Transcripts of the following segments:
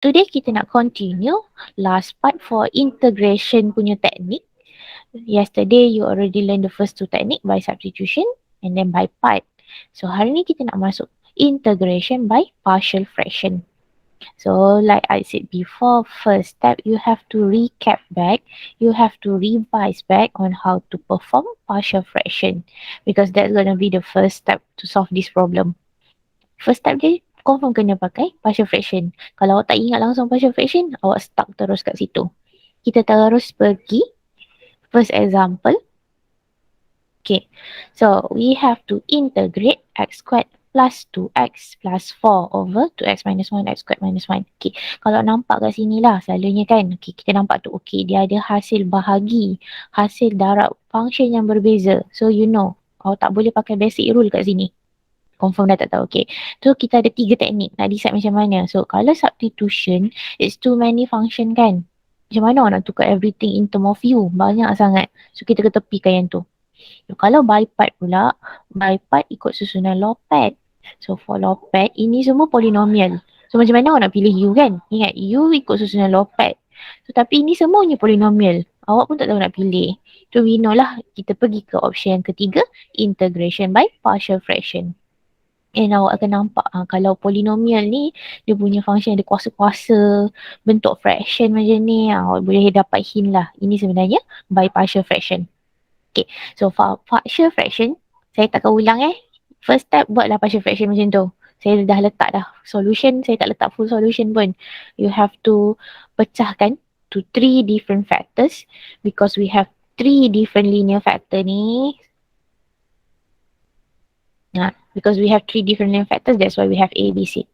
Today kita nak continue last part for integration punya teknik. Yesterday you already learn the first two technique by substitution and then by part. So hari ni kita nak masuk integration by partial fraction. So like I said before, first step you have to recap back, you have to revise back on how to perform partial fraction because that's going to be the first step to solve this problem. First step dia confirm kena pakai partial fraction. Kalau awak tak ingat langsung partial fraction, awak stuck terus kat situ. Kita terus pergi first example. Okay, so we have to integrate x squared plus 2x plus 4 over 2x minus 1 x squared minus 1. Okay, kalau nampak kat sini lah selalunya kan, okay, kita nampak tu okay, dia ada hasil bahagi, hasil darab function yang berbeza. So you know, awak tak boleh pakai basic rule kat sini. Confirm dah tak tahu, okay. So kita ada 3 teknik nak decide macam mana. So kalau substitution, it's too many function kan. Macam mana awak nak tukar everything in term of u? Banyak sangat. So kita ketepikan yang tu. So, kalau by part pula, by part ikut susunan Lopet. So for Lopet, ini semua polinomial. So macam mana awak nak pilih u kan? Ingat, u ikut susunan Lopet. So tapi ini semuanya polinomial. Awak pun tak tahu nak pilih. So we know lah, kita pergi ke option yang ketiga, integration by partial fraction. And awak akan nampak kalau polinomial ni dia punya function ada kuasa-kuasa bentuk fraction macam ni, awak boleh dapat hint lah. Ini sebenarnya by partial fraction. Okay, so for partial fraction, saya takkan ulang First step buatlah partial fraction macam tu. Saya dah letak dah solution, saya tak letak full solution pun. You have to pecahkan to 3 different factors because we have 3 different linear factor ni. Because we have 3 different linear factors, that's why we have A, B, C.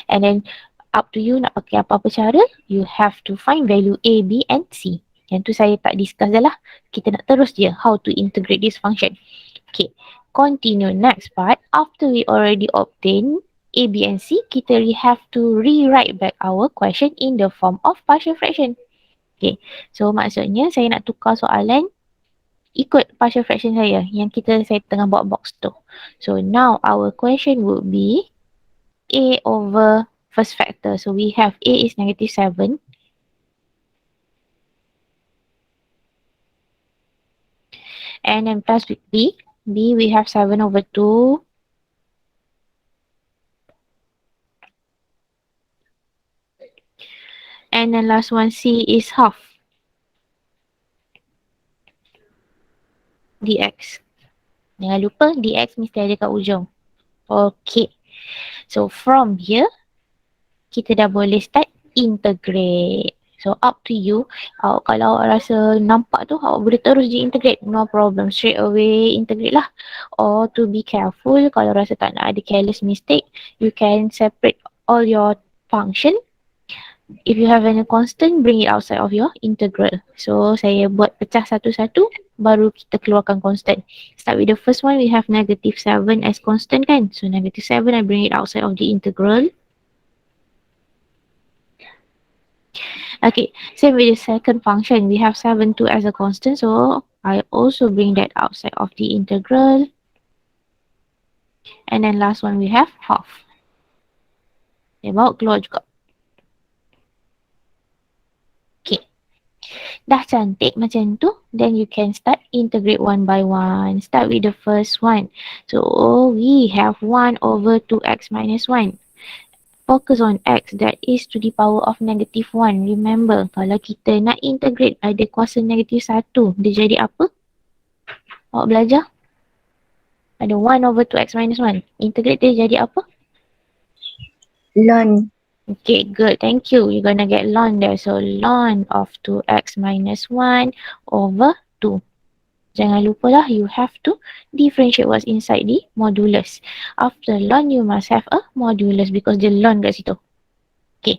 And then up to you nak pakai apa-apa cara, you have to find value A, B and C. Yang tu saya tak discuss dah lah. Kita nak terus je how to integrate this function. Okay, continue next part. After we already obtain A, B and C, kita have to rewrite back our question in the form of partial fraction. Okay, so maksudnya saya nak tukar soalan ikut partial fraction saya yang saya tengah buat box tu. So now our question would be A over first factor. So we have A is negative 7. And then plus with B. B we have 7 over 2. And then last one C is half. Dx. Jangan lupa dx mesti ada kat ujung. Okay. So from here, kita dah boleh start integrate. So up to you. Kalau awak rasa nampak tu, awak boleh terus je integrate. No problem. Straight away integrate lah. Or to be careful, kalau rasa tak nak ada careless mistake, you can separate all your function. If you have any constant, bring it outside of your integral. So saya buat pecah satu-satu, baru kita keluarkan constant. Start with the first one, we have negative 7 as constant kan. So negative 7, I bring it outside of the integral. Okay, same with the second function, we have 7, 2 as a constant. So I also bring that outside of the integral. And then last one, we have half. Okay, bawa keluar juga. Dah cantik macam tu, then you can start integrate one by one. Start with the first one. So we have 1 over 2x minus 1. Focus on x, that is to the power of negative 1. Remember, kalau kita nak integrate ada kuasa negatif 1, dia jadi apa? Awak belajar? Ada 1 over 2x minus 1. Integrate dia jadi apa? Ln. Okay, good. Thank you. You're gonna get ln there. So ln of 2x minus 1 over 2. Jangan lupa lah, you have to differentiate what's inside the modulus. After ln, you must have a modulus because the ln kat situ. Okay.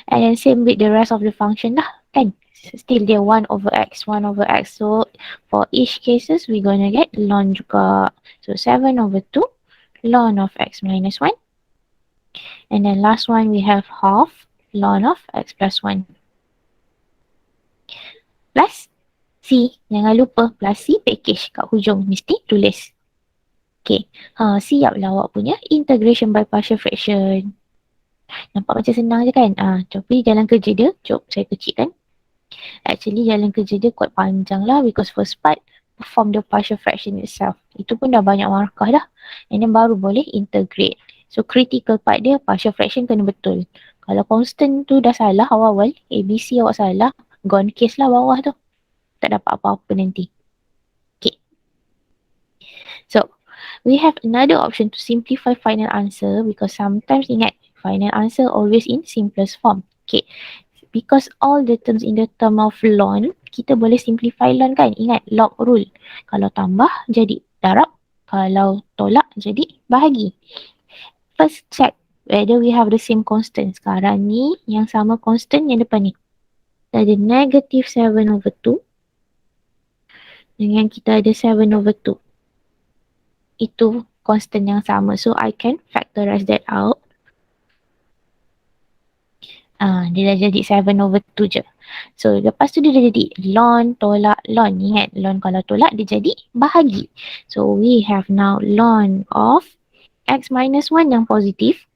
And then same with the rest of the function lah, kan? Still there 1 over x, 1 over x. So for each cases, we're gonna get ln juga. So 7 over 2, ln of x minus 1. And then last one, we have half ln of x plus 1. Plus C. Jangan lupa plus C package kat hujung. Mesti tulis. Okay. Siap lah awak punya integration by partial fraction. Nampak macam senang je kan? Tapi jalan kerja dia, jom saya kecilkan. Actually jalan kerja dia quite panjang lah because first part perform the partial fraction itself. Itu pun dah banyak markah dah. And then baru boleh integrate. So critical part dia partial fraction kena betul. Kalau constant tu dah salah awal-awal, ABC awak salah, gone case lah bawah tu. Tak dapat apa-apa nanti. Okay. So, we have another option to simplify final answer because sometimes ingat, final answer always in simplest form. Okay. Because all the terms in the term of ln, kita boleh simplify ln kan? Ingat, log rule. Kalau tambah, jadi darab. Kalau tolak, jadi bahagi. First check whether we have the same constant. Sekarang ni, yang sama constant yang depan ni. Kita ada negative 7/2 dengan kita ada 7/2. Itu constant yang sama. So, I can factorize that out. Dia dah jadi 7/2 je. So, lepas tu dia dah jadi ln tolak ln. Ingat, ln kalau tolak dia jadi bahagi. So, we have now ln of x minus 1 yang positif.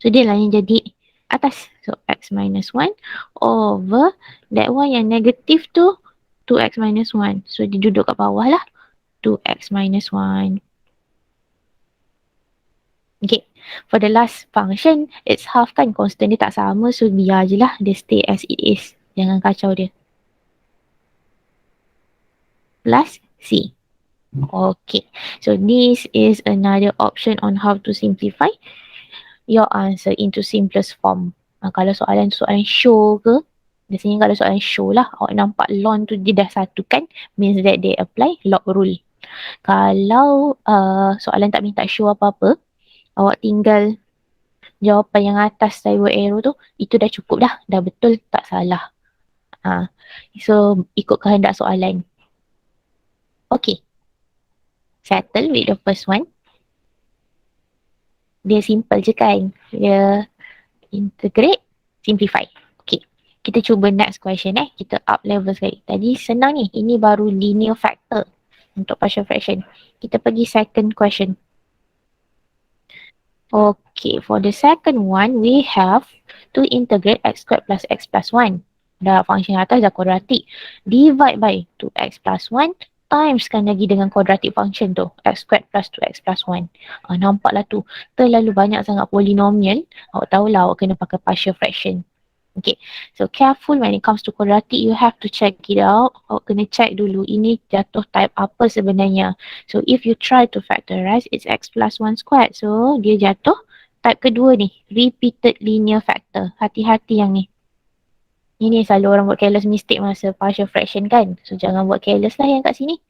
So, dia lah yang jadi atas. So, x minus 1 over that one yang negatif tu 2x minus 1. So, dia duduk kat bawah lah. 2x minus 1. Okay, for the last function, it's half kan, constant dia tak sama, so biar je lah, dia stay as it is. Jangan kacau dia. Plus C. Okay, so this is another option on how to simplify your answer into simplest form. Kalau soalan show ke, biasanya kalau soalan show lah, awak nampak ln tu dia dah satu kan, means that they apply log rule. Kalau soalan tak minta show apa-apa, awak tinggal jawapan yang atas cyber arrow tu, itu dah cukup dah betul, tak salah. So, ikut kehendak soalan. Okay. Settle with the first one. Dia simple je kan. Dia integrate, simplify. Okay. Kita cuba next question Kita up level sekali. Tadi senang ni. Ini baru linear factor untuk partial fraction. Kita pergi second question. Okay, for the second one, we have to integrate x squared plus x plus 1. Dah function atas dah kuadratik. Divide by 2x plus 1 timeskan lagi dengan kuadratik function tu. X squared plus 2x plus 1. Nampaklah tu. Terlalu banyak sangat polinomial. Awak tahulah awak kena pakai partial fraction. Okay, so careful when it comes to quadratic, you have to check it out. Awak kena check dulu, ini jatuh type apa sebenarnya. So if you try to factorize, it's x plus 1 squared. So dia jatuh type kedua ni, repeated linear factor. Hati-hati yang ni. Ini selalu orang buat careless mistake masa partial fraction kan. So jangan buat careless lah yang kat sini.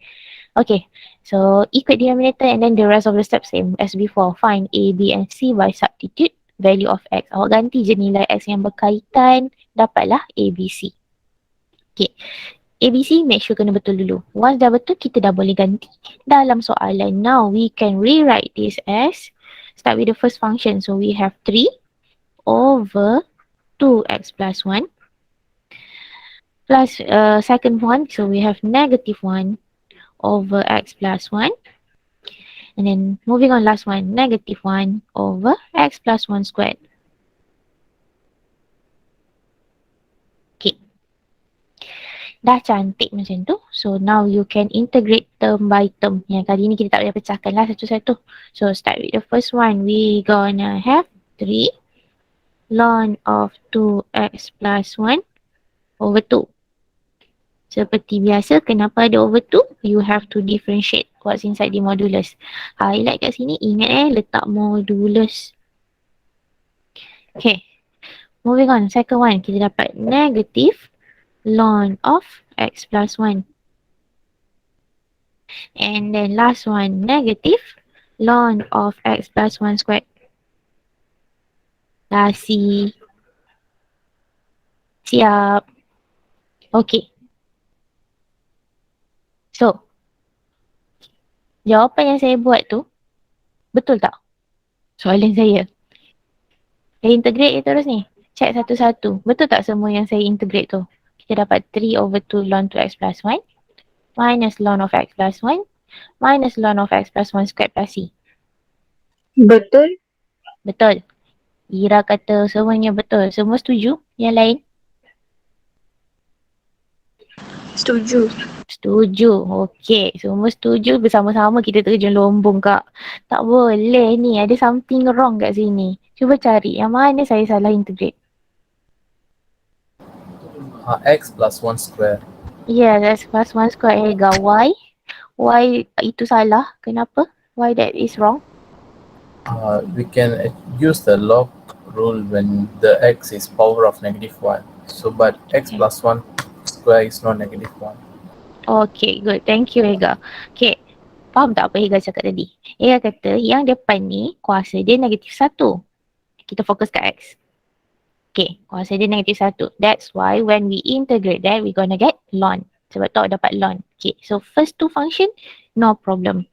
Okay, so equate denominator and then the rest of the steps same as before. Find A, B and C by substitute value of x. Awak ganti je nilai x yang berkaitan, dapatlah A, B, C. Okay, A, B, C make sure kena betul dulu. Once dah betul, kita dah boleh ganti dalam soalan. Now we can rewrite this as, start with the first function. So we have 3 over 2x plus 1 plus second one. So we have negative 1 over x plus 1. And then moving on, last one, negative 1 over x plus 1 squared. Okay. Dah cantik macam tu. So now you can integrate term by term. Yang kali ni kita tak boleh pecahkan lah satu-satu. So start with the first one. We gonna have 3 ln of 2x plus 1 over 2. Seperti biasa, kenapa ada over 2? You have to differentiate what's inside the modulus. Highlight kat sini, ingat letak modulus. Okay, moving on, second one, kita dapat negative ln of x plus 1. And then last one, negative ln of x plus 1 squared. Dah siap. Okay. So, jawapan yang saya buat tu, betul tak? Soalan saya. Saya integrate je terus ni. Check satu-satu. Betul tak semua yang saya integrate tu? Kita dapat 3 over 2 ln 2x plus 1 minus ln of x plus 1 minus ln of x plus 1 squared plus c. Betul. Betul. Ira kata semuanya betul. Semua setuju? Yang lain? Setuju. Setuju. Okey, semua setuju, bersama-sama kita terjun lombong, Kak. Tak boleh ni, ada something wrong kat sini. Cuba cari yang mana saya salah integrate. X plus 1 square. Yeah, that's plus 1 square ega. Why? Why itu salah? Kenapa? Why that is wrong? We can use the log rule when the x is power of -1. So, but x plus 1 square is not -1. Okay, good. Thank you, Ega. Okay, faham tak apa Ega cakap tadi? Ega kata yang depan ni kuasa dia -1. Kita fokus kat X. Okay, kuasa dia -1. That's why when we integrate that, we gonna get ln. Sebab tu dapat ln. Okay, so first two function, no problem.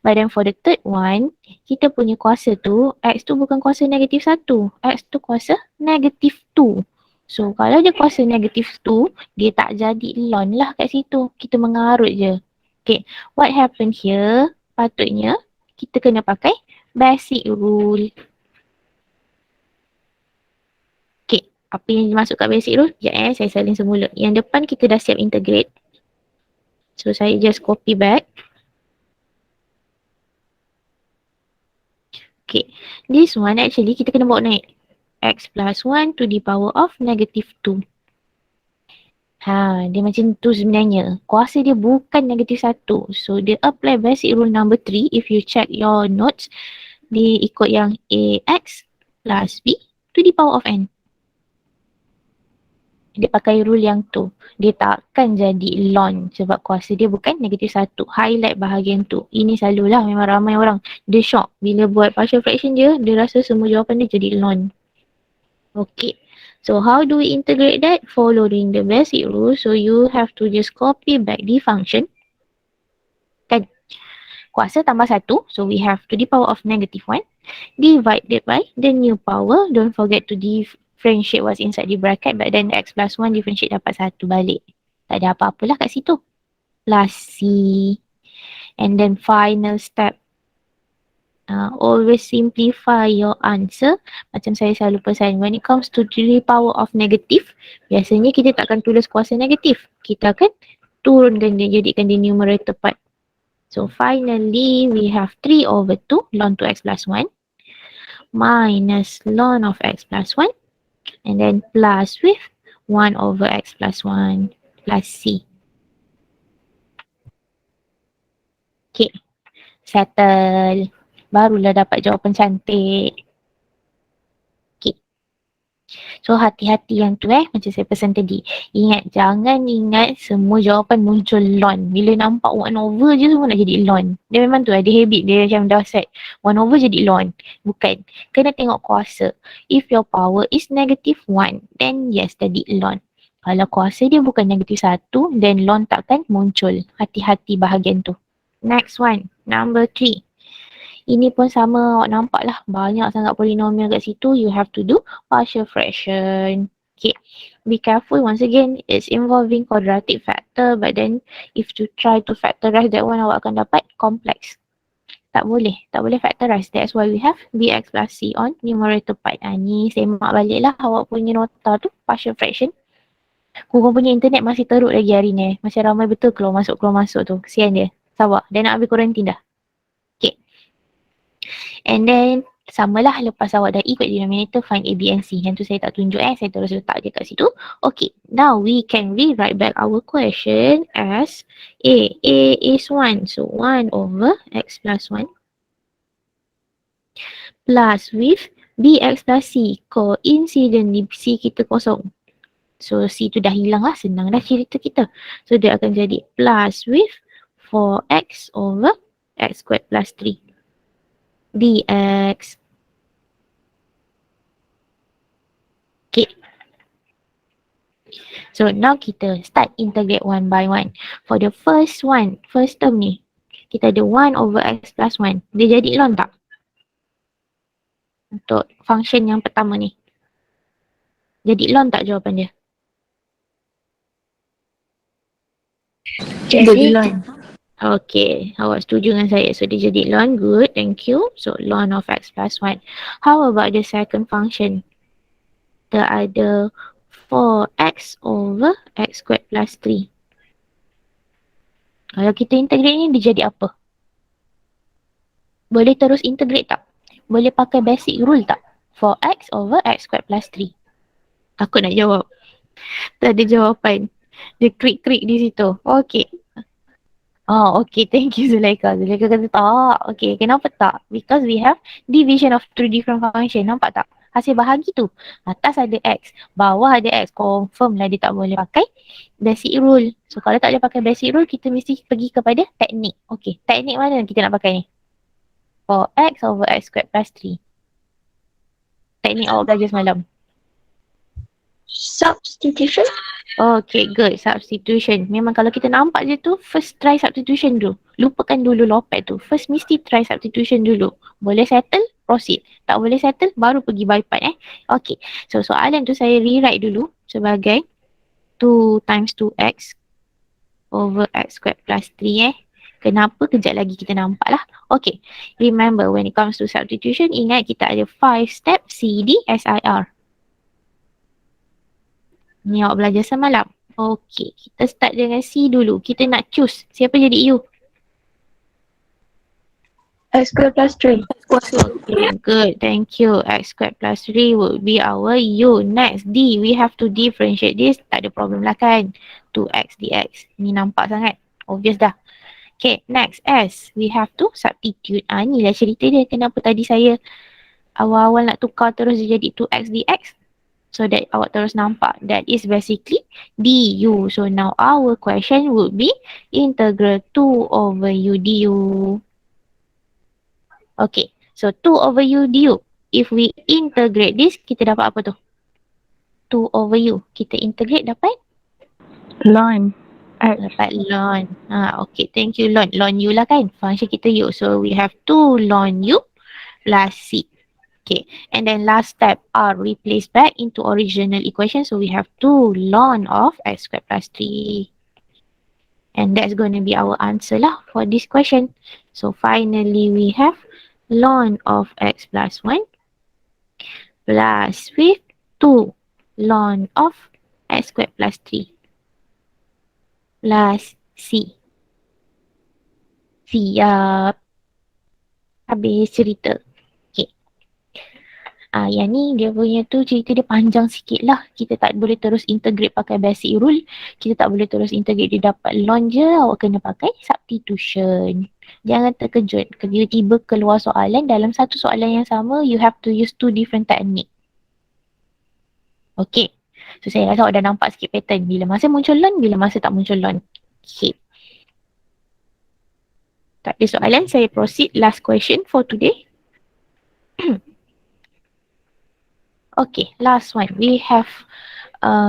But then for the third one, kita punya kuasa tu, X tu bukan kuasa -1. X tu kuasa -2. So, kalau dia kuasa -2, dia tak jadi ln lah kat situ. Kita mengarut je. Okay, what happen here? Patutnya, kita kena pakai basic rule. Okay, apa yang dimasuk kat basic rule? Sekejap saya salin semula. Yang depan kita dah siap integrate. So, saya just copy back. Okay, this one actually kita kena bawa naik. X plus 1 to the power of -2. Dia macam tu sebenarnya. Kuasa dia bukan -1. So, dia apply basic rule number 3. If you check your notes, dia ikut yang AX plus B to the power of N. Dia pakai rule yang tu. Dia takkan jadi ln sebab kuasa dia bukan -1. Highlight bahagian tu. Ini selalulah memang ramai orang. Dia shock. Bila buat partial fraction dia rasa semua jawapan dia jadi ln. Okay. So how do we integrate that? Following the basic rule. So you have to just copy back the function. Kan? Kuasa tambah 1. So we have to the power of -1. Divided by the new power. Don't forget to differentiate what's inside the bracket. But then X plus 1 differentiate dapat 1 balik. Tak ada apa-apalah kat situ. Plus C. And then final step. Always simplify your answer. Macam saya selalu pesan, when it comes to the power of negative, biasanya kita takkan tulis kuasa negatif. Kita akan turunkan dia, jadikan dia numerator part. So finally, we have 3/2 ln 2x plus 1 minus ln of x plus 1 and then plus with 1/x plus 1 plus C. Okay, settle. Barulah dapat jawapan cantik. Okay. So hati-hati yang tu macam saya pesan tadi. Ingat, jangan ingat semua jawapan muncul ln. Bila nampak 1/, je semua nak jadi ln. Dia memang tu ada habit, dia macam dah set 1/, jadi ln. Bukan. Kena tengok kuasa. If your power is -1, then yes, jadi ln. Kalau kuasa dia bukan -1, then ln takkan muncul. Hati-hati bahagian tu. Next one, number 3. Ini pun sama, awak nampak lah banyak sangat polinomial kat situ. You have to do partial fraction. Okay, be careful once again, it's involving quadratic factor, but then if you try to factorize that one, awak akan dapat complex. Tak boleh factorize. That's why we have bx plus c on numerator part. Ni semak balik lah awak punya nota tu, partial fraction. Korang punya internet masih teruk lagi hari ni. Masih ramai betul keluar masuk tu. Kesian dia. Sabar, dah nak habis kuarantin dah. Okay. And then samalah lepas awak dah ikut denominator, find A, B and C. Yang tu saya tak tunjuk saya terus letak je kat situ. Okay, now we can rewrite back our question as A is 1. So 1/x plus 1 plus with bx plus c. Coincidentally C kita kosong. So C tu dah hilang lah, senang dah cerita kita. So dia akan jadi plus with 4x over x squared plus 3 dx. Okay. So now kita start integrate one by one. For the first term ni, kita ada 1/x plus 1. Dia jadi ln tak? Untuk function yang pertama ni. Jadi ln tak jawapan dia? Jadi ln. Okay, awak setuju dengan saya. So, dia jadi ln. Good, thank you. So, ln of x plus 1. How about the second function? Kita ada 4x over x squared plus 3. Kalau kita integrate ni, dia jadi apa? Boleh terus integrate tak? Boleh pakai basic rule tak? 4x over x squared plus 3. Takut nak jawab. Tak ada jawapan. Dia krik-krik di situ. Okay. Oh, okay. Thank you, Zulaika. Zulaika kata tak. Okay, kenapa tak? Because we have division of two different function. Nampak tak? Hasil bahagi tu. Atas ada X. Bawah ada X. Confirm lah dia tak boleh pakai basic rule. So, kalau tak boleh pakai basic rule, kita mesti pergi kepada teknik. Okay, teknik mana kita nak pakai ni? 4x over x squared plus 3. Teknik awak belajar semalam. Substitution. Okay, good. Substitution. Memang kalau kita nampak je tu, first try substitution dulu. Lupakan dulu lopet tu. First mesti try substitution dulu. Boleh settle, proceed. Tak boleh settle, baru pergi by part Okay. So, soalan tu saya rewrite dulu sebagai 2 times 2x over x squared plus 3 Kenapa? Kejap lagi kita nampak lah. Okay. Remember, when it comes to substitution, ingat kita ada 5 step CDSIR. Ni awak belajar semalam. Okay, kita start dengan C dulu. Kita nak choose. Siapa jadi U? X squared plus 3. Okay, good. Thank you. X squared plus 3 would be our U. Next, D. We have to differentiate this. Tak ada problem lah kan? 2x dx. Ni nampak sangat. Obvious dah. Okay, next S. We have to substitute. Ni lah cerita dia. Kenapa tadi saya awal-awal nak tukar terus dia jadi 2x dx? So that awak terus nampak. That is basically du. So now our question would be integral 2 over u du. Okay. So 2 over u du. If we integrate this, kita dapat apa tu? 2 over u. Kita integrate dapat? Line X. Dapat ln. Okay. Thank you ln. Ln u lah kan? Function kita u. So we have 2 ln u plus c. Okay, and then last step, R replace back into original equation. So we have 2 ln of x squared plus 3. And that's going to be our answer lah for this question. So finally we have ln of x plus 1 plus with 2 ln of x squared plus 3 plus c. Siap. Habis cerita. Yang ni dia punya tu cerita dia panjang sikit lah. Kita tak boleh terus integrate pakai basic rule. Kita tak boleh terus integrate dia dapat ln je. Awak kena pakai substitution. Jangan terkejut. Tiba-tiba keluar soalan. Dalam satu soalan yang sama, you have to use 2 different technique. Okay. So saya rasa awak dah nampak sikit pattern. Bila masa muncul ln, bila masa tak muncul ln. Okay. Tak ada soalan. Saya proceed last question for today. Okay, last one. We have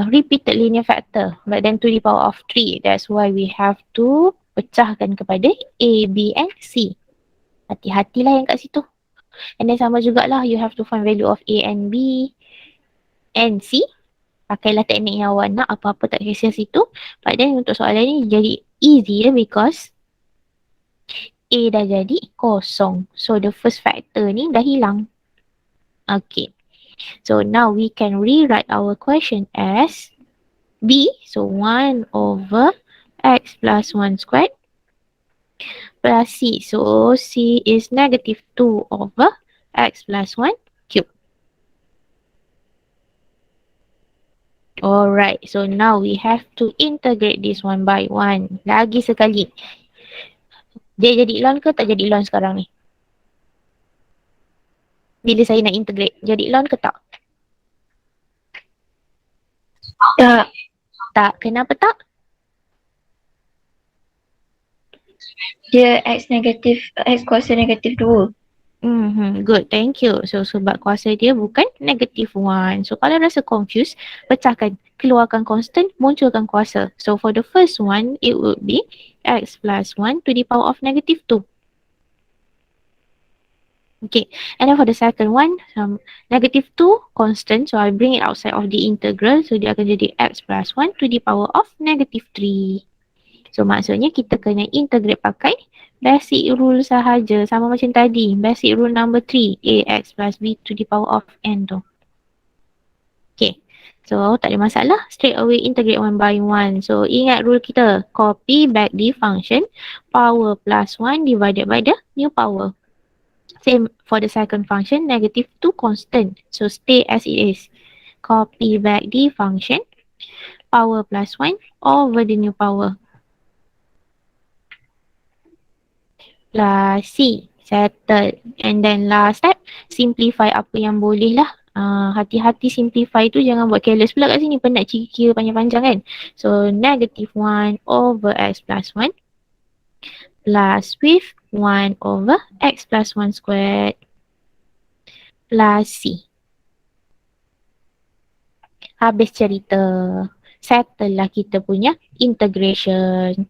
repeated linear factor, but then to the power of 3. That's why we have to pecahkan kepada A, B and C. Hati-hatilah yang kat situ. And then sama jugalah, you have to find value of A and B and C. Pakailah teknik yang awak nak, apa-apa tak kisah situ. But then untuk soalan ni jadi easier because A dah jadi kosong. So the first factor ni dah hilang. Okay. So now we can rewrite our question as B. So 1 over x plus 1 squared plus C. So C is negative 2 over x plus 1 cube. Alright, so now we have to integrate this one by one. Lagi sekali. Dia jadi ln ke tak jadi ln sekarang ni? Bila saya nak integrate, jadi ln ke tak? Tak. Tak. Kenapa tak? Dia X kuasa negatif 2. Good, thank you. So sebab kuasa dia bukan negative 1. So kalau rasa confused, pecahkan. Keluarkan constant, munculkan kuasa. So for the first one, it would be x plus 1 to the power of negative 2. Okay, and then for the second one, negative 2 constant. So I bring it outside of the integral. So dia akan jadi x plus 1 to the power of negative 3. So So maksudnya kita kena integrate pakai basic rule sahaja. Sama macam tadi. Basic rule number 3. AX plus B to the power of N tu. Okay. So tak ada masalah. Straight away integrate one by one. So ingat rule kita. Copy back the function. Power plus 1 divided by the new power. Same for the second function. Negative 2 constant. So stay as it is. Copy back the function. Power plus 1 over the new power. Plus C. Settle. And then last step. Simplify apa yang boleh lah. Hati-hati simplify tu jangan buat careless pula kat sini. Penat kira panjang-panjang kan. So negative 1 over x plus 1 plus with 1 over x plus 1 squared plus C. Habis cerita. Settle lah kita punya integration.